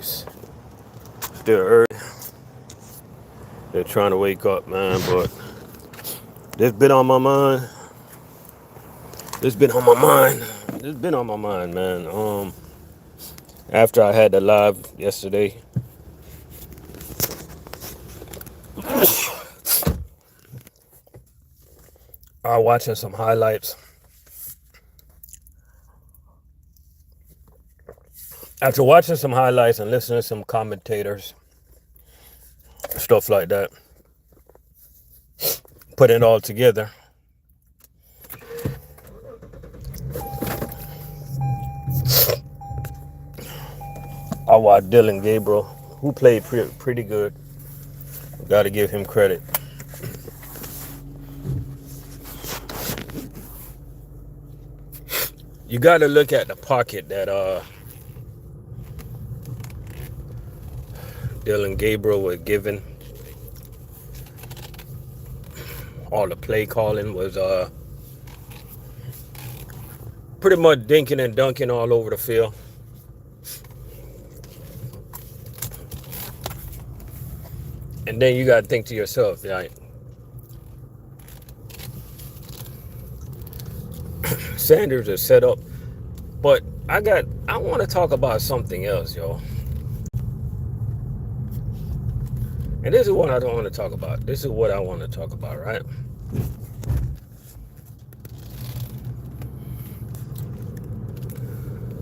Still early. They're trying to wake up, man, but this been on my mind. This been on my mind. This been on my mind, man. After I had the live yesterday, I was watching some highlights. After watching some highlights and listening to some commentators, stuff like that, put it all together. I watched Dylan Gabriel, who played pretty good. Got to give him credit. You got to look at the pocket that Dylan Gabriel was given. All the play calling was pretty much dinking and dunking all over the field. And then you got to think to yourself, like, Sanders is set up. But I want to talk about something else, yo. And this is what I don't want to talk about. This is what I want to talk about, right?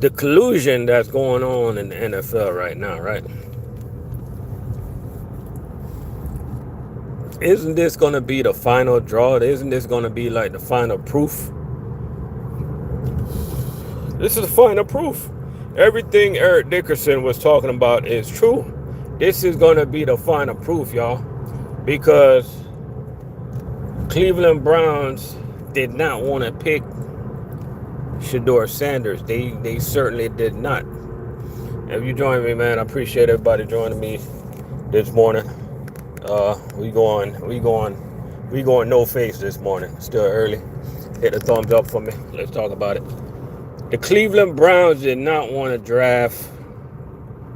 The collusion that's going on in the NFL right now, right? Isn't this going to be the final draw? Isn't this going to be like the final proof? This is the final proof. Everything Eric Dickerson was talking about is true. This is going to be the final proof, y'all. Because Cleveland Browns did not want to pick Shedeur Sanders. They certainly did not. If you join me, man, I appreciate everybody joining me this morning. We going no face this morning. Still early. Hit the thumbs up for me. Let's talk about it. The Cleveland Browns did not want to draft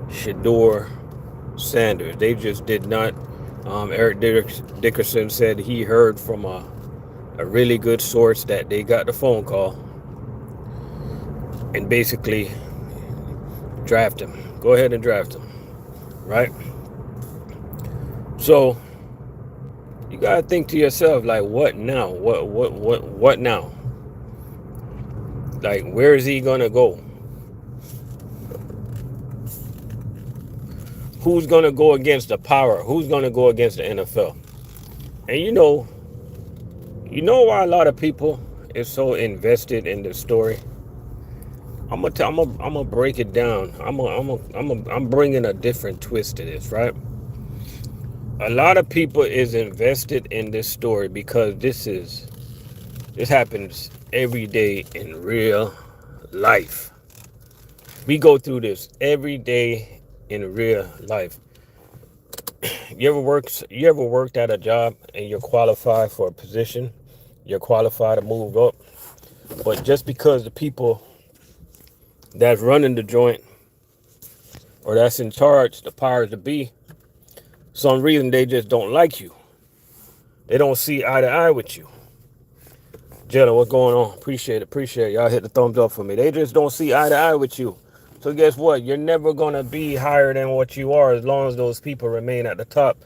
Shedeur Sanders. They just did not. Eric Dickerson said he heard from a really good source that they got the phone call and basically draft him. Go ahead and draft him, right? So you gotta think to yourself, like, what now? What now? Like, where is he gonna go? Who's gonna go against the power? Who's gonna go against the NFL? And you know why a lot of people is so invested in this story. I'm gonna break it down. I'm bringing a different twist to this, right? A lot of people is invested in this story because this happens every day in real life. We go through this every day in real life. You ever worked at a job and you're qualified for a position, you're qualified to move up, but just because the people that's running the joint or that's in charge, the powers to be, some reason they just don't like you. They don't see eye to eye with you. Jenna, what's going on? Appreciate it. Y'all hit the thumbs up for me. They just don't see eye to eye with you. So guess what? You're never going to be higher than what you are as long as those people remain at the top.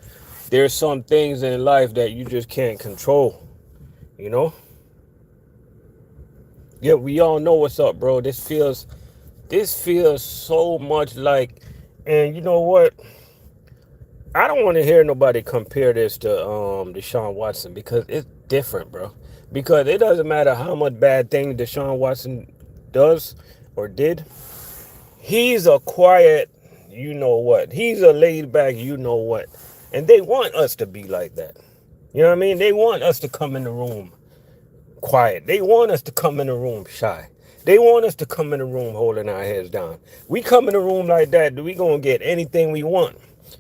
There's some things in life that you just can't control, you know? Yeah, we all know what's up, bro. This feels so much like, and you know what? I don't want to hear nobody compare this to Deshaun Watson because it's different, bro. Because it doesn't matter how much bad thing Deshaun Watson does or did. He's a quiet, you know what. He's a laid back, you know what. And they want us to be like that. You know what I mean? They want us to come in the room quiet. They want us to come in the room shy. They want us to come in the room holding our heads down. We come in the room like that, we going to get anything we want.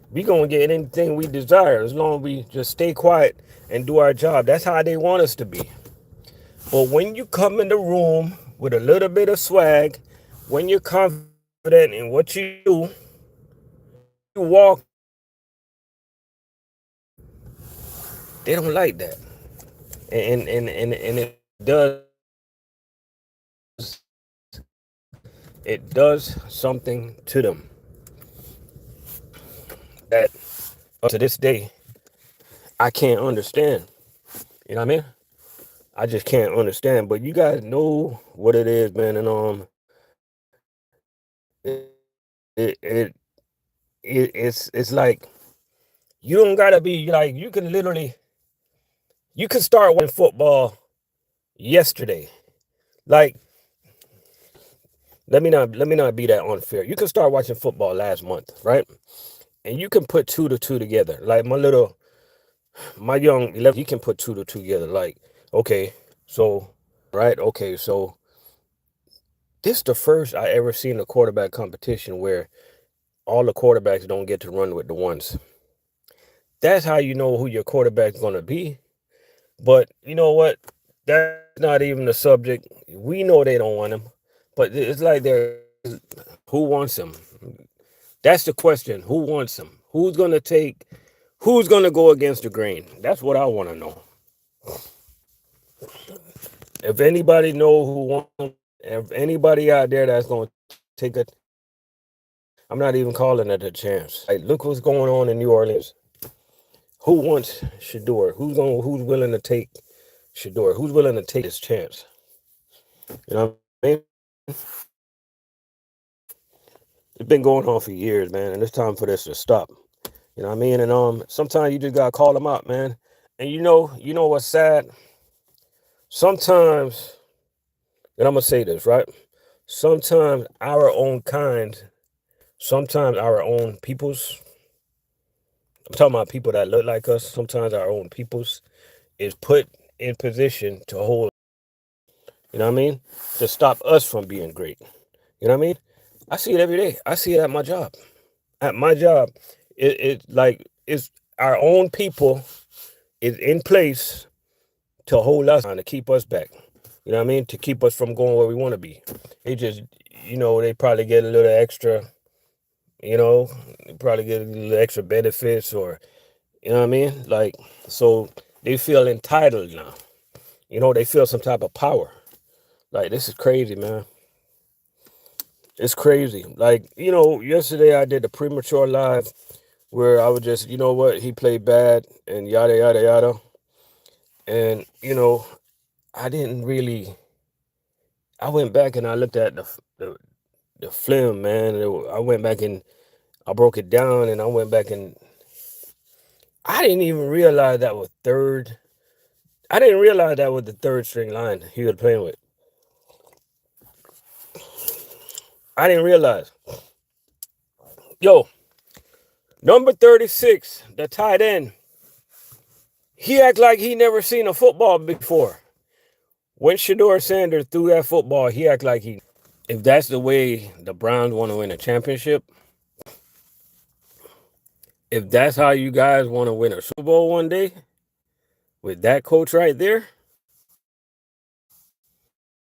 We going to get anything we desire as long as we just stay quiet and do our job. That's how they want us to be. But when you come in the room with a little bit of swag, when you're confident in what you do, you walk, they don't like that. And it does something to them that to this day I can't understand. You know what I mean? I just can't understand. But you guys know what it is, man. And it, it, it it's like you don't gotta be like you can literally you can start watching football yesterday. Like let me not be that unfair. You can start watching football last month, right? And you can put two to two together. Like my young 11, he can put two to two together. Like, okay, so right, okay, so this is the first I ever seen a quarterback competition where all the quarterbacks don't get to run with the ones. That's how you know who your quarterback's gonna be. But you know what? That's not even the subject. We know they don't want him, but it's like they're who wants him? That's the question. Who wants him? Who's gonna take? Who's gonna go against the grain? That's what I want to know. If anybody know who wants, if anybody out there that's gonna take it, I'm not even calling it a chance. Like, look what's going on in New Orleans. Who wants Shedeur? Who's willing to take Shedeur? Who's willing to take this chance? You know what I mean? It's been going on for years, man, and it's time for this to stop. You know what I mean? And sometimes you just gotta call them out, man. And you know what's sad? Sometimes, and I'm gonna say this, right? Sometimes our own kind, sometimes our own peoples, I'm talking about people that look like us, sometimes our own peoples is put in position to hold, you know what I mean? To stop us from being great. You know what I mean? I see it every day. I see it at my job. At my job, it's our own people is in place to hold us down, to keep us back. You know what I mean? To keep us from going where we want to be. They just, they probably get a little extra, probably get a little extra benefits or, you know what I mean? Like, so they feel entitled now. They feel some type of power. Like, this is crazy, man. It's crazy. Like, yesterday I did a premature live where I was just, you know what, he played bad and yada, yada, yada. And, I didn't really, I went back and I looked at the film, man. I went back and I broke it down and I went back and I didn't even realize that was third. I didn't realize that was the third string line he was playing with. I didn't realize. Yo, number 36, the tight end, he act like he never seen a football before. When Shedeur Sanders threw that football, he act like he. If that's the way the Browns want to win a championship, if that's how you guys want to win a Super Bowl one day, with that coach right there,